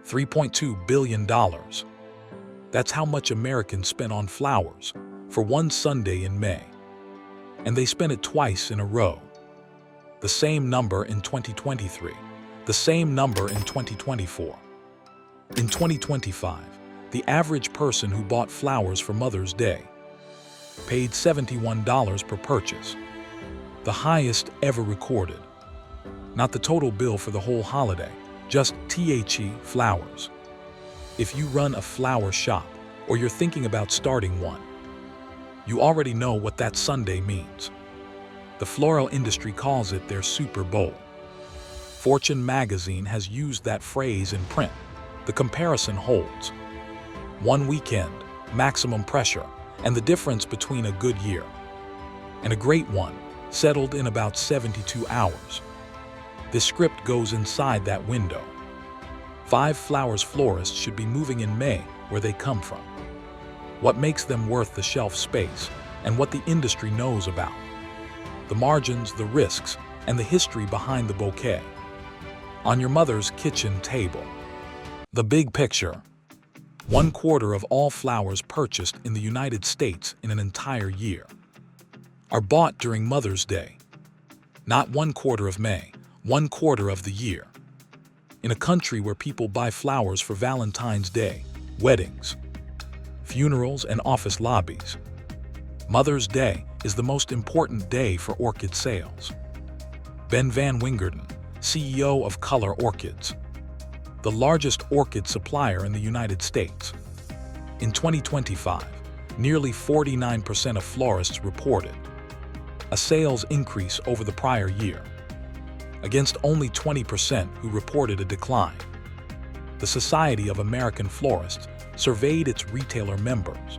$3.2 billion. That's how much Americans spent on flowers for one Sunday in May. And they spent it twice in a row. The same number in 2023, the same number in 2024. In 2025, the average person who bought flowers for Mother's Day paid $71 per purchase, the highest ever recorded. Not the total bill for the whole holiday, just THE flowers. If you run a flower shop or you're thinking about starting one, you already know what that Sunday means. The floral industry calls it their Super Bowl. Fortune magazine has used that phrase in print. The comparison holds. One weekend, maximum pressure, and the difference between a good year and a great one settled in about 72 hours. This script goes inside that window. 5 flowers florists should be moving in May where they come from. What makes them worth the shelf space and what the industry knows about. The margins, the risks, and the history behind the bouquet. On your mother's kitchen table. The big picture. 1/4 of all flowers purchased in the United States in an entire year are bought during Mother's Day. Not 1/4 of May, 1/4 of the year. In a country where people buy flowers for Valentine's Day, weddings, funerals, and office lobbies, Mother's Day is the most important day for orchid sales. Ben Van Wingerden, CEO of Color Orchids, the largest orchid supplier in the United States. In 2025, nearly 49% of florists reported a sales increase over the prior year, against only 20% who reported a decline. The Society of American Florists surveyed its retailer members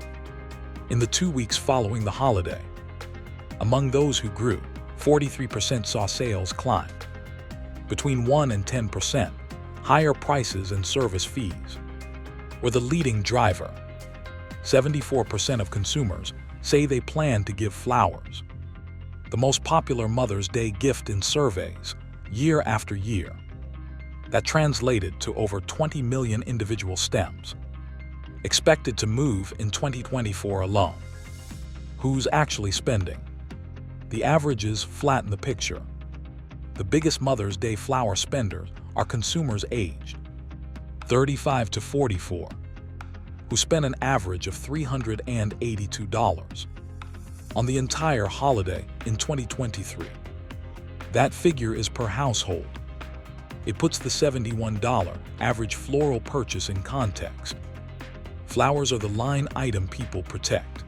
in the 2 weeks following the holiday. Among those who grew, 43% saw sales climb. Between 1 and 10%, higher prices and service fees were the leading driver. 74% of consumers say they plan to give flowers, the most popular Mother's Day gift in surveys, year after year. That translated to over 20 million individual stems, expected to move in 2024 alone. Who's actually spending? The averages flatten the picture. The biggest Mother's Day flower spenders are consumers aged 35 to 44, who spent an average of $382 on the entire holiday in 2023. That figure is per household. It puts the $71 average floral purchase in context. Flowers are the line item people protect.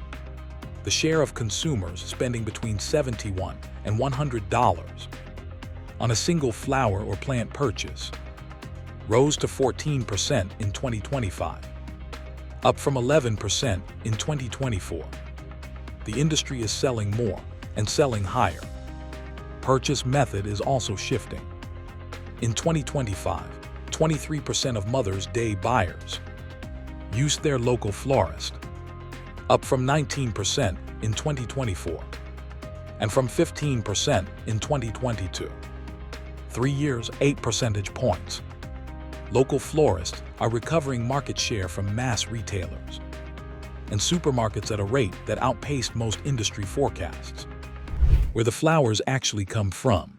The share of consumers spending between $71 and $100 on a single flower or plant purchase rose to 14% in 2025, up from 11% in 2024. The industry is selling more and selling higher. Purchase method is also shifting. In 2025, 23% of Mother's Day buyers used their local florist, up from 19% in 2024, and from 15% in 2022. 3 years, 8 percentage points. Local florists are recovering market share from mass retailers and supermarkets at a rate that outpaced most industry forecasts. Where the flowers actually come from.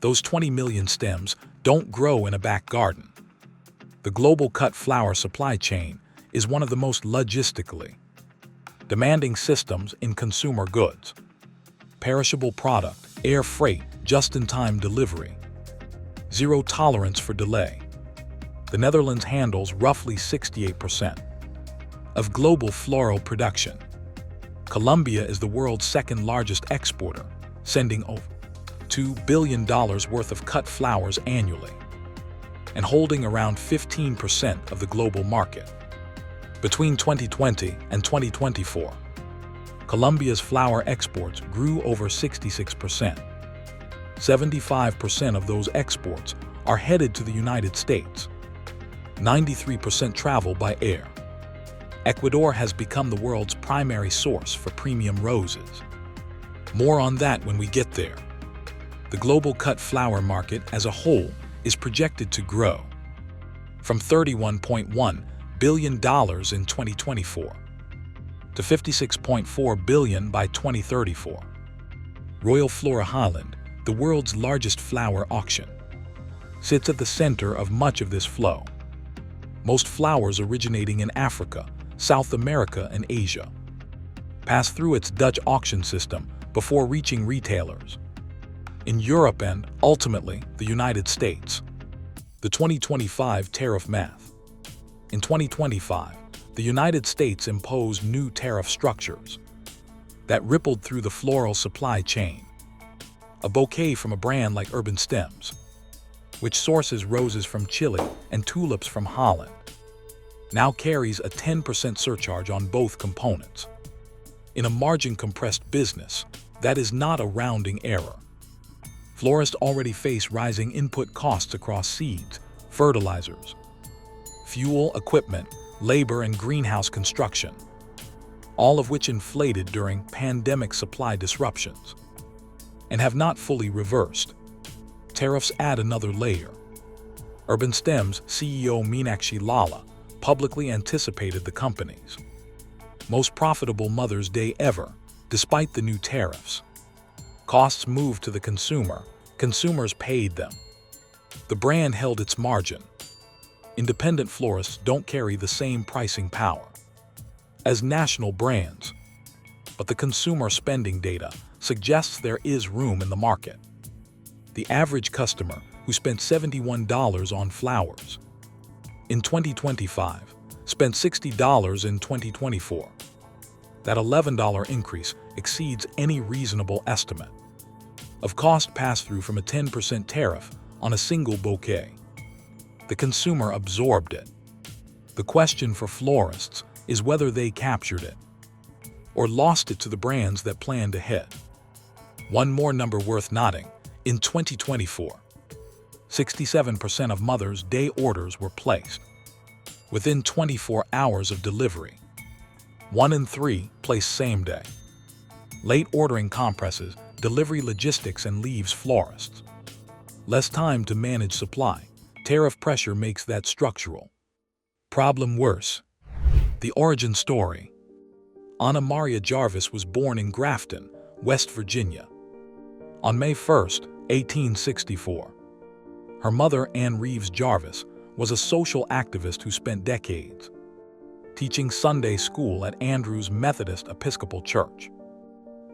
Those 20 million stems don't grow in a back garden. The global cut flower supply chain is one of the most logistically demanding systems in consumer goods. Perishable product, air freight, just-in-time delivery. Zero tolerance for delay. The Netherlands handles roughly 68% of global floral production. Colombia is the world's second largest exporter, sending over $2 billion worth of cut flowers annually and holding around 15% of the global market. Between 2020 and 2024, Colombia's flower exports grew over 66%. 75% of those exports are headed to the United States. 93% travel by air. Ecuador has become the world's primary source for premium roses. More on that when we get there. The global cut flower market as a whole is projected to grow from $31.1 billion in 2024 to $56.4 billion by 2034. Royal Flora Holland, the world's largest flower auction, sits at the center of much of this flow. Most flowers originating in Africa, South America, and Asia pass through its Dutch auction system before reaching retailers in Europe and, ultimately, the United States. The 2025 tariff math. In 2025, the United States imposed new tariff structures that rippled through the floral supply chain. A bouquet from a brand like Urban Stems, which sources roses from Chile and tulips from Holland, now carries a 10% surcharge on both components. In a margin-compressed business, that is not a rounding error. Florists already face rising input costs across seeds, fertilizers, fuel, equipment, labor, and greenhouse construction, all of which inflated during pandemic supply disruptions and have not fully reversed. Tariffs add another layer. Urban Stems CEO Meenakshi Lalla publicly anticipated the company's most profitable Mother's Day ever, despite the new tariffs. Costs moved to the consumer, consumers paid them. The brand held its margin. Independent florists don't carry the same pricing power as national brands, but the consumer spending data suggests there is room in the market. The average customer who spent $71 on flowers in 2025 spent $60 in 2024. That $11 increase exceeds any reasonable estimate of cost pass-through from a 10% tariff on a single bouquet. The consumer absorbed it. The question for florists is whether they captured it or lost it to the brands that planned ahead. One more number worth noting: in 2024, 67% of Mother's Day orders were placed within 24 hours of delivery. 1 in 3 placed same day. Late ordering compresses delivery logistics and leaves florists less time to manage supply. Tariff pressure makes that structural problem worse. The origin story. Anna Maria Jarvis was born in Grafton, West Virginia, on May 1, 1864. Her mother, Ann Reeves Jarvis, was a social activist who spent decades teaching Sunday school at Andrews Methodist Episcopal Church.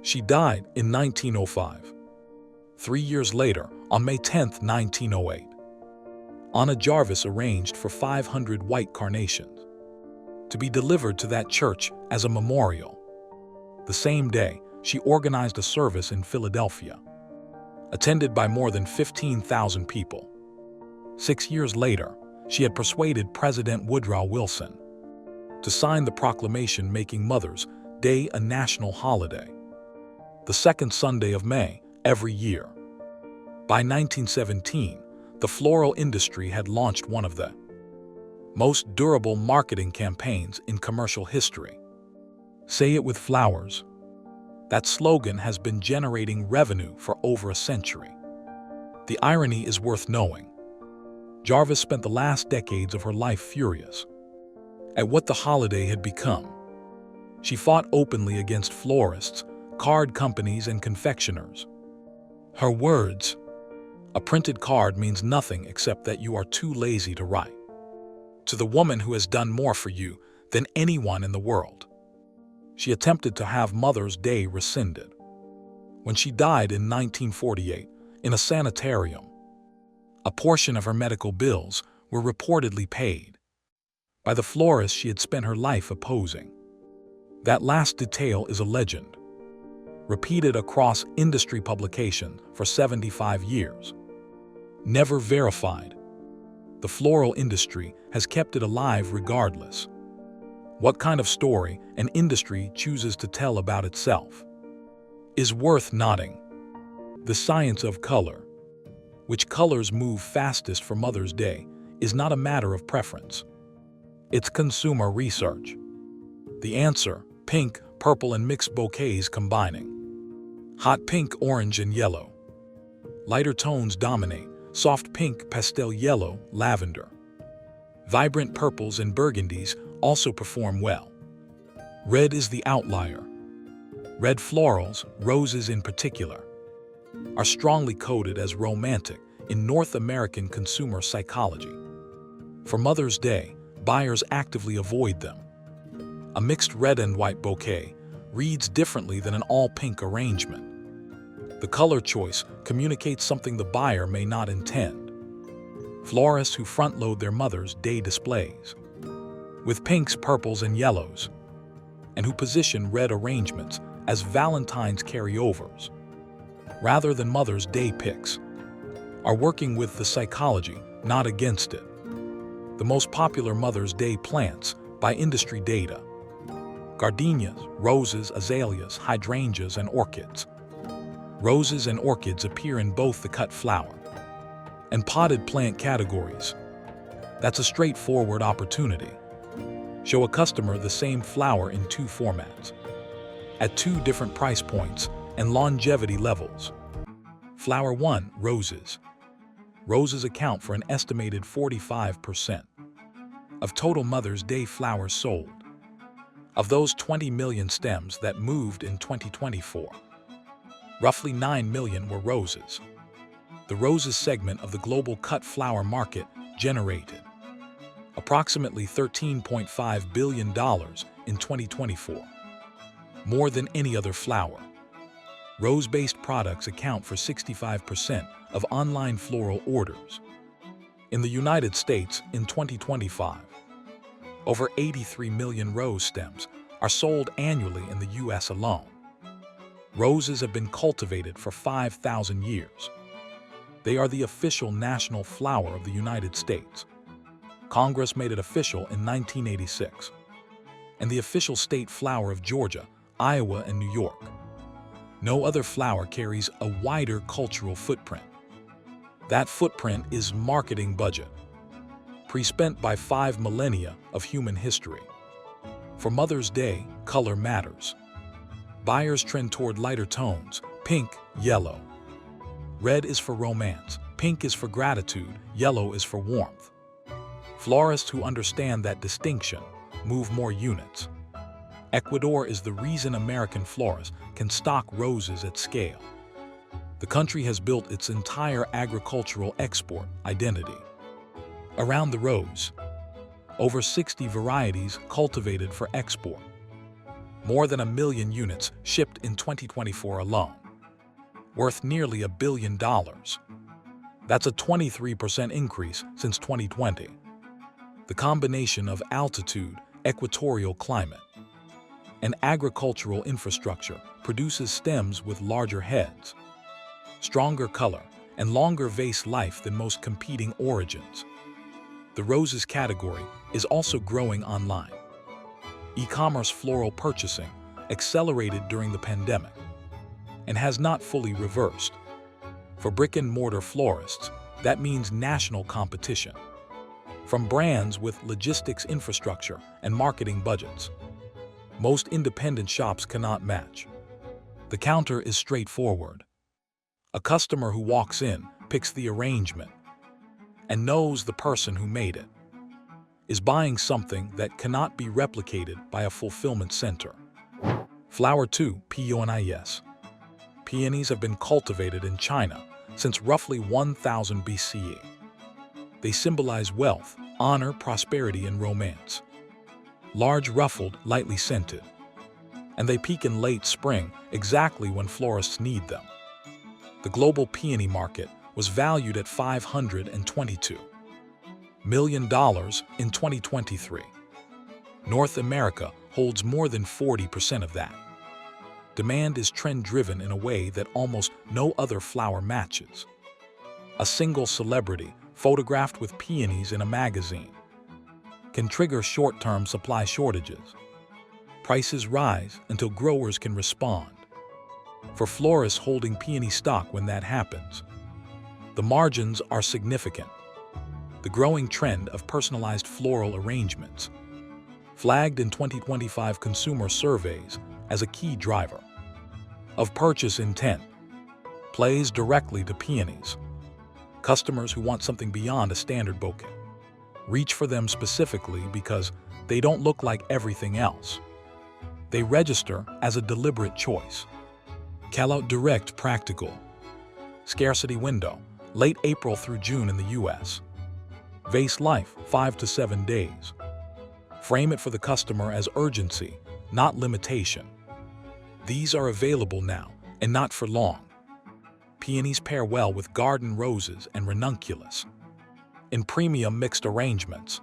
She died in 1905. 3 years later, on May 10, 1908, Anna Jarvis arranged for 500 white carnations to be delivered to that church as a memorial. The same day, she organized a service in Philadelphia, attended by more than 15,000 people. 6 years later, she had persuaded President Woodrow Wilson to sign the proclamation making Mother's Day a national holiday, the second Sunday of May every year. By 1917, the floral industry had launched one of the most durable marketing campaigns in commercial history. Say it with flowers. That slogan has been generating revenue for over a century. The irony is worth knowing. Jarvis spent the last decades of her life furious at what the holiday had become. She fought openly against florists, card companies, and confectioners. Her words: "A printed card means nothing except that you are too lazy to write," to the woman who has done more for you than anyone in the world. She attempted to have Mother's Day rescinded when she died in 1948 in a sanitarium. A portion of her medical bills were reportedly paid by the florist she had spent her life opposing. That last detail is a legend, repeated across industry publications for 75 years. Never verified. The floral industry has kept it alive regardless. What kind of story an industry chooses to tell about itself is worth noting. The science of color. Which colors move fastest for Mother's Day is not a matter of preference. It's consumer research. The answer: pink, purple, and mixed bouquets combining. Hot pink, orange, and yellow. Lighter tones dominate: soft pink, pastel yellow, lavender. Vibrant purples and burgundies also perform well. Red is the outlier. Red florals, roses in particular, are strongly coded as romantic in North American consumer psychology. For Mother's Day, buyers actively avoid them. A mixed red and white bouquet reads differently than an all-pink arrangement. The color choice communicates something the buyer may not intend. Florists who front-load their Mother's Day displays with pinks, purples, and yellows, and who position red arrangements as Valentine's carryovers rather than Mother's Day picks, are working with the psychology, not against it. The most popular Mother's Day plants by industry data: gardenias, roses, azaleas, hydrangeas, and orchids. Roses and orchids appear in both the cut flower and potted plant categories. That's a straightforward opportunity. Show a customer the same flower in two formats, at two different price points and longevity levels. Flower 1, roses. Roses account for an estimated 45% of total Mother's Day flowers sold. Of those 20 million stems that moved in 2024, roughly 9 million were roses. The roses segment of the global cut flower market generated approximately $13.5 billion in 2024, more than any other flower. Rose-based products account for 65% of online floral orders. In the United States, in 2025, over 83 million rose stems are sold annually in the U.S. alone. Roses have been cultivated for 5,000 years. They are the official national flower of the United States. Congress made it official in 1986, and the official state flower of Georgia, Iowa, and New York. No other flower carries a wider cultural footprint. That footprint is marketing budget, pre-spent by 5 millennia of human history. For Mother's Day, color matters. Buyers trend toward lighter tones: pink, yellow. Red is for romance, pink is for gratitude, yellow is for warmth. Florists who understand that distinction move more units. Ecuador is the reason American florists can stock roses at scale. The country has built its entire agricultural export identity around the rose. Over 60 varieties cultivated for export. More than 1 million units shipped in 2024 alone, worth nearly $1 billion. That's a 23% increase since 2020. The combination of altitude, equatorial climate, and agricultural infrastructure produces stems with larger heads, stronger color, and longer vase life than most competing origins. The roses category is also growing online. E-commerce floral purchasing accelerated during the pandemic and has not fully reversed. For brick-and-mortar florists, that means national competition from brands with logistics infrastructure and marketing budgets most independent shops cannot match. The counter is straightforward. A customer who walks in picks the arrangement and knows the person who made it is buying something that cannot be replicated by a fulfillment center. Flower 2, PEONIES. Peonies have been cultivated in China since roughly 1000 BCE. They symbolize wealth, honor, prosperity, and romance. Large, ruffled, lightly scented. And they peak in late spring, exactly when florists need them. The global peony market was valued at $522 million in 2023. North America holds more than 40% of that. Demand is trend-driven in a way that almost no other flower matches. A single celebrity photographed with peonies in a magazine can trigger short-term supply shortages. Prices rise until growers can respond. For florists holding peony stock when that happens, the margins are significant. The growing trend of personalized floral arrangements, flagged in 2025 consumer surveys as a key driver of purchase intent, plays directly to peonies. Customers who want something beyond a standard bouquet Reach for them specifically because they don't look like everything else. They register as a deliberate choice. Call out direct practical. Scarcity window, late April through June in the US. Vase life, 5 to 7 days. Frame it for the customer as urgency, not limitation. These are available now and not for long. Peonies pair well with garden roses and ranunculus. In premium mixed arrangements,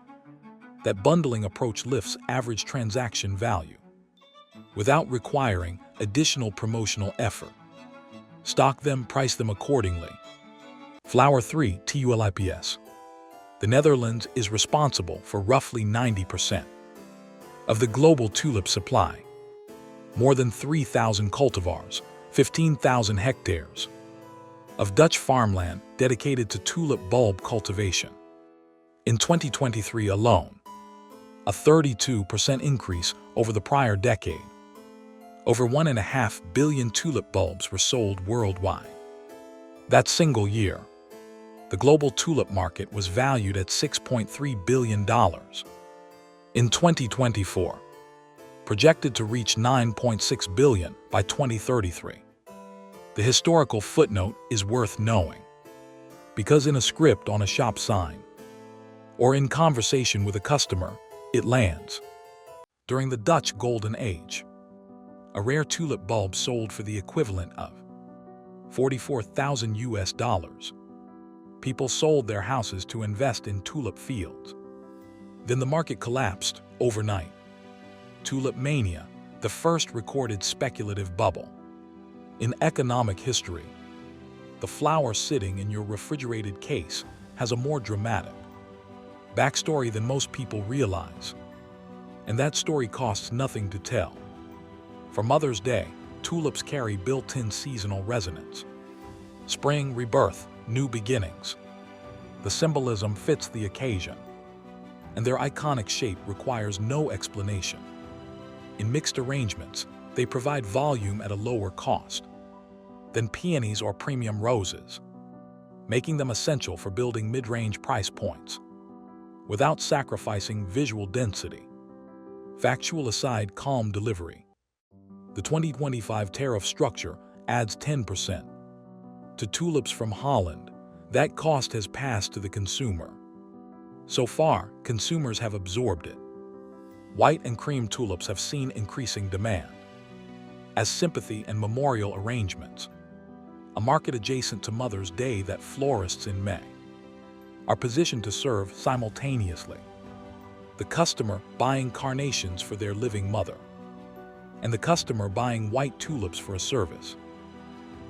that bundling approach lifts average transaction value without requiring additional promotional effort. Stock them, price them accordingly. Flower 3, TULIPS. The Netherlands is responsible for roughly 90% of the global tulip supply. More than 3,000 cultivars, 15,000 hectares of Dutch farmland dedicated to tulip bulb cultivation. In 2023 alone, a 32% increase over the prior decade. Over 1.5 billion tulip bulbs were sold worldwide. That single year, the global tulip market was valued at $6.3 billion. In 2024, projected to reach $9.6 billion by 2033. The historical footnote is worth knowing, because in a script on a shop sign, or in conversation with a customer, it lands. During the Dutch Golden Age, a rare tulip bulb sold for the equivalent of $44,000. People sold their houses to invest in tulip fields. Then the market collapsed overnight. Tulip mania, the first recorded speculative bubble in economic history. The flower sitting in your refrigerated case has a more dramatic backstory than most people realize. And that story costs nothing to tell. For Mother's Day, tulips carry built-in seasonal resonance. Spring, rebirth, new beginnings. The symbolism fits the occasion, and their iconic shape requires no explanation. In mixed arrangements, they provide volume at a lower cost than peonies or premium roses, making them essential for building mid-range price points without sacrificing visual density. Factual aside, calm delivery. The 2025 tariff structure adds 10% to tulips from Holland. That cost has passed to the consumer. So far, consumers have absorbed it. White and cream tulips have seen increasing demand as sympathy and memorial arrangements, a market adjacent to Mother's Day that florists in May are positioned to serve simultaneously. The customer buying carnations for their living mother, and the customer buying white tulips for a service,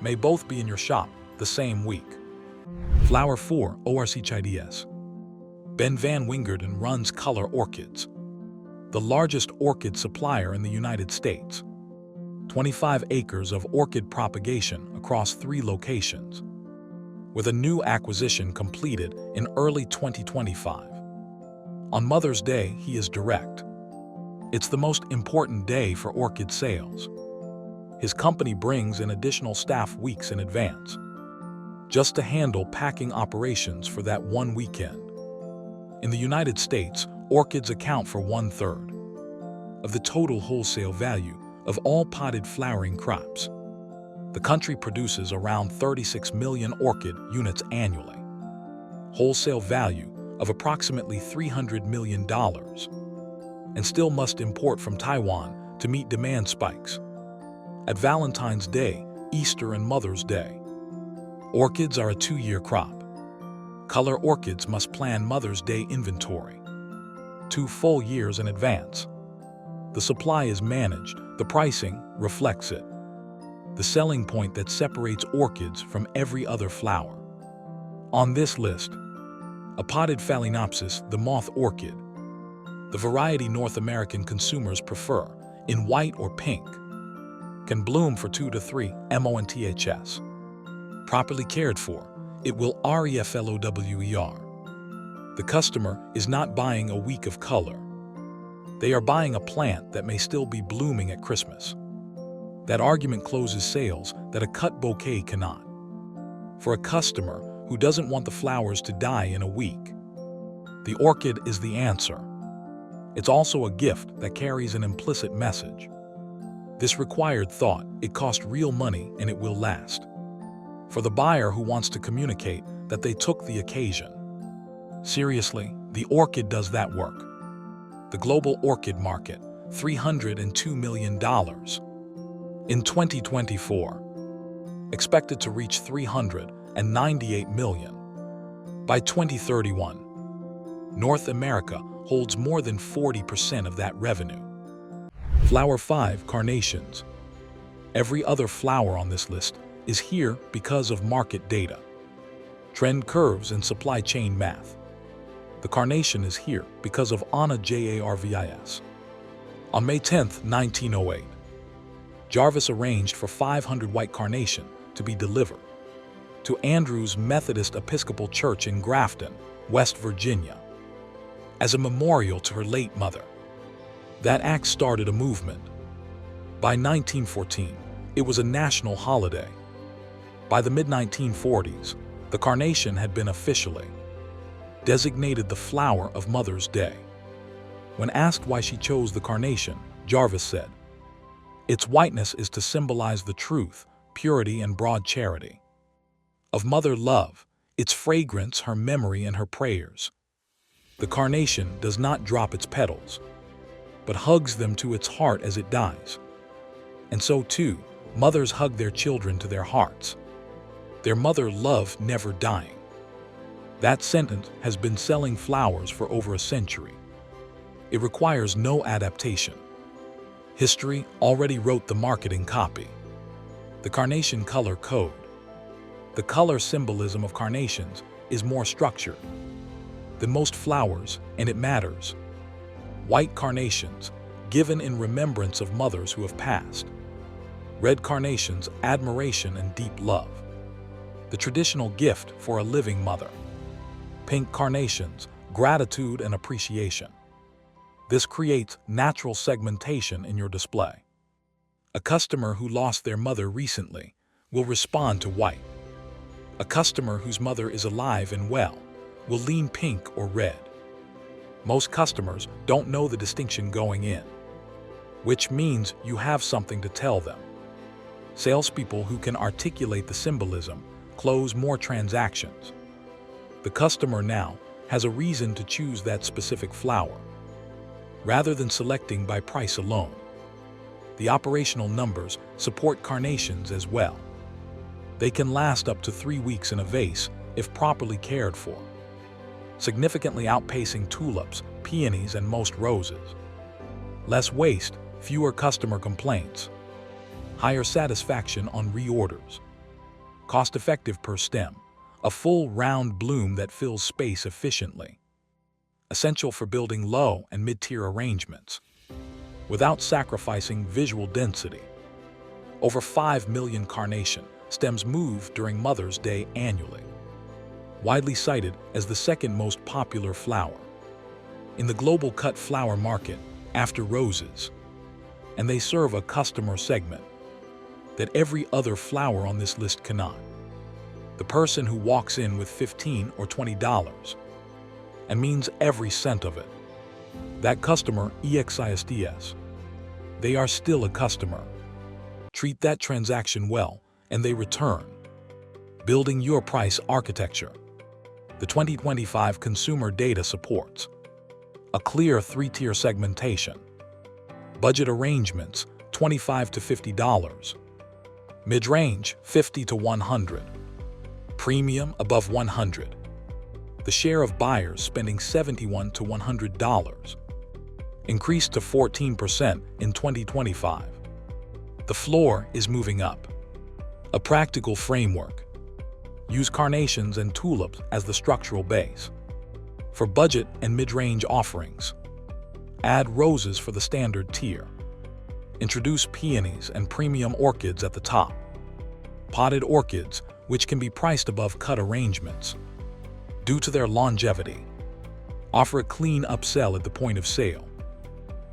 may both be in your shop the same week. Flower 4, ORCHIDS. Ben van Wingerden runs Color Orchids, the largest orchid supplier in the United States. 25 acres of orchid propagation across 3 locations, with a new acquisition completed in early 2025. On Mother's Day, he is direct. It's the most important day for orchid sales. His company brings in additional staff weeks in advance, just to handle packing operations for that one weekend. In the United States, orchids account for 1/3 of the total wholesale value of all potted flowering crops. The country produces around 36 million orchid units annually. Wholesale value of approximately $300 million, and still must import from Taiwan to meet demand spikes. At Valentine's Day, Easter, and Mother's Day, orchids are a 2-year crop. Color Orchids must plan Mother's Day inventory 2 full years in advance. The supply is managed, the pricing reflects it. The selling point that separates orchids from every other flower. On this list, a potted Phalaenopsis, the moth orchid, the variety North American consumers prefer, in white or pink, can bloom for 2 to 3 months. Properly cared for, it will reflower. The customer is not buying a week of color. They are buying a plant that may still be blooming at Christmas. That argument closes sales that a cut bouquet cannot. For a customer who doesn't want the flowers to die in a week, The orchid is the answer. It's also a gift that carries an implicit message. This required thought. It cost real money and it will last. For the buyer who wants to communicate that they took the occasion. Seriously, the orchid does that work. The global orchid market, $302 million. In 2024, expected to reach $398 million. By 2031, North America holds more than 40% of that revenue. Flower 5, carnations. Every other flower on this list is here because of market data, trend curves, and supply chain math. The carnation is here because of Anna Jarvis. On May 10, 1908, Jarvis arranged for 500 white carnation to be delivered to Andrews Methodist Episcopal Church in Grafton, West Virginia, as a memorial to her late mother. That act started a movement. By 1914, it was a national holiday. By the mid-1940s, the carnation had been officially designated the flower of Mother's Day. When asked why she chose the carnation, Jarvis said, "Its whiteness is to symbolize the truth, purity, and broad charity of mother love, its fragrance, her memory, and her prayers. The carnation does not drop its petals, but hugs them to its heart as it dies. And so too, mothers hug their children to their hearts, their mother love never dying." That sentence has been selling flowers for over a century. It requires no adaptation. History already wrote the marketing copy. The carnation color code. The color symbolism of carnations is more structured than most flowers, and it matters. White carnations, given in remembrance of mothers who have passed. Red carnations, admiration and deep love. The traditional gift for a living mother. Pink carnations, gratitude and appreciation. This creates natural segmentation in your display. A customer who lost their mother recently will respond to white. A customer whose mother is alive and well will lean pink or red. Most customers don't know the distinction going in, which means you have something to tell them. Salespeople who can articulate the symbolism close more transactions. The customer now has a reason to choose that specific flower, rather than selecting by price alone. The operational numbers support carnations as well. They can last up to 3 weeks in a vase if properly cared for, significantly outpacing tulips, peonies, and most roses. Less waste, fewer customer complaints, higher satisfaction on reorders. Cost-effective per stem, a full round bloom that fills space efficiently. Essential for building low and mid-tier arrangements, without sacrificing visual density. Over 5 million carnation stems move during Mother's Day annually. Widely cited as the second most popular flower in the global cut flower market after roses, and they serve a customer segment that every other flower on this list cannot. The person who walks in with $15 or $20 and means every cent of it. That customer exists. They are still a customer. Treat that transaction well, and they return. Building your price architecture. The 2025 consumer data supports a clear 3-tier segmentation. Budget arrangements, $25 to $50. Mid-range, $50 to $100. Premium, above $100. The share of buyers spending $71 to $100 increased to 14% in 2025. The floor is moving up. A practical framework. Use carnations and tulips as the structural base. For budget and mid-range offerings, add roses for the standard tier. Introduce peonies and premium orchids at the top. Potted orchids, which can be priced above cut arrangements due to their longevity. Offer a clean upsell at the point of sale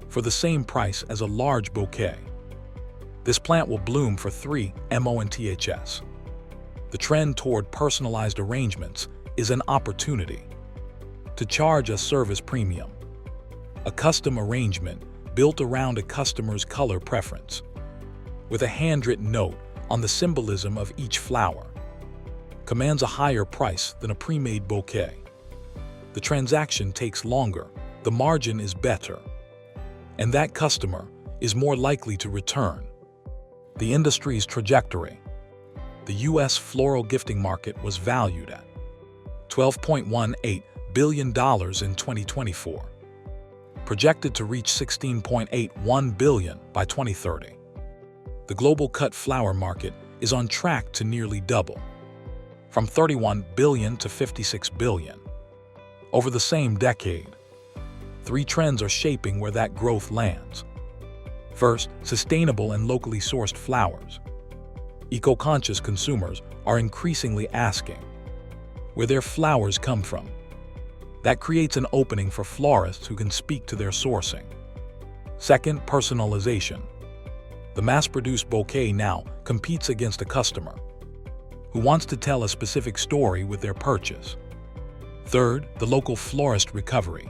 for the same price as a large bouquet. This plant will bloom for 3 months. The trend toward personalized arrangements is an opportunity. to charge a service premium. A custom arrangement built around a customer's color preference, with a handwritten note on the symbolism of each flower, commands a higher price than a pre-made bouquet. The transaction takes longer, the margin is better, and that customer is more likely to return. The industry's trajectory. The U.S. floral gifting market was valued at $12.18 billion in 2024, projected to reach $16.81 billion by 2030. The global cut flower market is on track to nearly double, from $31 billion to $56 billion. Over the same decade, 3 trends are shaping where that growth lands. First, sustainable and locally sourced flowers. Eco-conscious consumers are increasingly asking where their flowers come from. That creates an opening for florists who can speak to their sourcing. Second, personalization. The mass-produced bouquet now competes against a customer who wants to tell a specific story with their purchase. Third, the local florist recovery.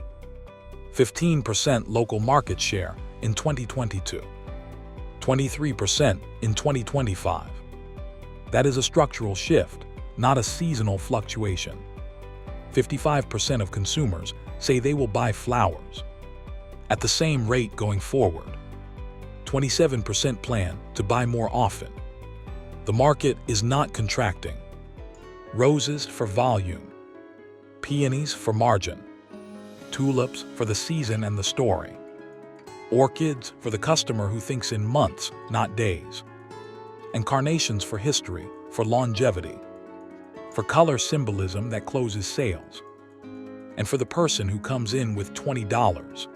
15% local market share in 2022, 23% in 2025. That is a structural shift, not a seasonal fluctuation. 55% of consumers say they will buy flowers at the same rate going forward. 27% plan to buy more often. The market is not contracting. Roses for volume, peonies for margin, tulips for the season and the story, orchids for the customer who thinks in months, not days, and carnations for history, for longevity, for color symbolism that closes sales, and for the person who comes in with $20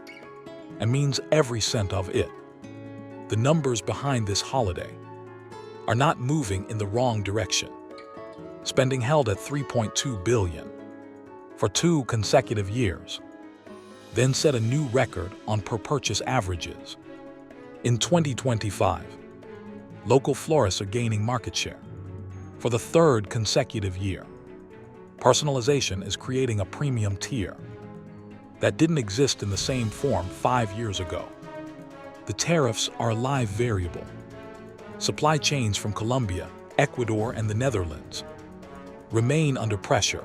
and means every cent of it. The numbers behind this holiday are not moving in the wrong direction. Spending held at $3.2 billion for 2 consecutive years, then set a new record on per-purchase averages. In 2025, local florists are gaining market share for the 3rd consecutive year. Personalization is creating a premium tier that didn't exist in the same form 5 years ago. The tariffs are a live variable. Supply chains from Colombia, Ecuador, and the Netherlands remain under pressure.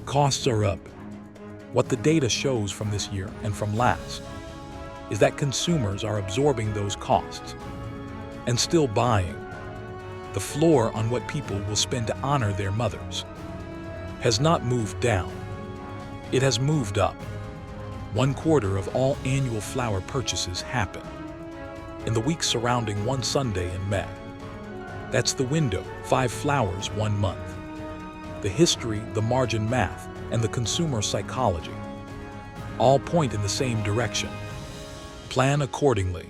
Costs are up. What the data shows from this year and from last is that consumers are absorbing those costs and still buying. The floor on what people will spend to honor their mothers has not moved down. It has moved up. 1/4 of all annual flower purchases happen in the weeks surrounding one Sunday in May. That's the window, 5 flowers 1 month. The history, the margin math, and the consumer psychology all point in the same direction. Plan accordingly.